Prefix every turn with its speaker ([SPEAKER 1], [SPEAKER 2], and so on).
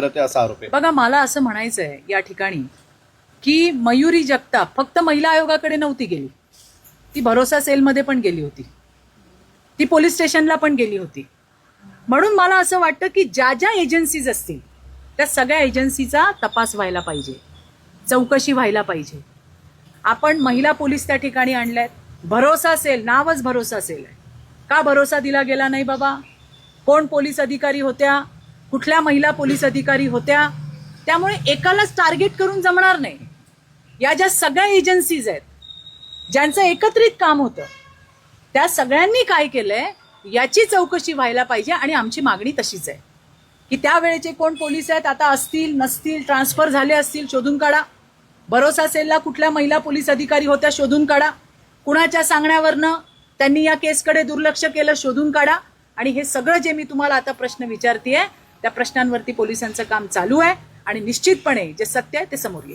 [SPEAKER 1] करते असा आरोप आहे.
[SPEAKER 2] बघा, मला असं म्हणायचं आहे या ठिकाणी की मयुरी जगताप फक्त महिला आयोगाकडे नव्हती गेली, ती भरोसा सेलमध्ये पण गेली होती, ती पोलीस स्टेशनला पण गेली होती. म्हणून मला असं वाटतं की ज्या ज्या एजन्सीज असतील त्या सगळ्या एजन्सीचा तपास व्हायला पाहिजे, चौकशी व्हायला पाहिजे. आपण महिला पोलीस त्या ठिकाणी आणल्यात. भरोसा सेल, नावच भरोसा सेल आहे. का भरोसा दिला गेला नाही बाबा? कोण पोलीस अधिकारी होत्या, कुठल्या महिला पोलीस अधिकारी होत्या? त्यामुळे एकालाच टार्गेट करून जमणार नाही. या ज्या सगळ्या एजन्सीज आहेत ज्यांचं एकत्रित काम होतं त्या सगळ्यांनी काय केलंय याची चौकशी व्हायला पाहिजे. आणि आमची मागणी तशीच आहे की त्यावेळेचे कोण पोलीस आहेत, आता असतील नसतील, ट्रान्सफर झाले असतील, शोधून काढा. भरोसा सेलला कुठल्या महिला पोलीस अधिकारी होत्या शोधून काढा. कुणाच्या सांगण्यावरनं त्यांनी या केसकडे दुर्लक्ष केलं शोधून काढा. आणि हे सगळं जे मी तुम्हाला आता प्रश्न विचारतेय त्या प्रश्नांवरती पोलिसांचं काम चालू आहे आणि निश्चितपणे जे सत्य आहे ते समोर येईल.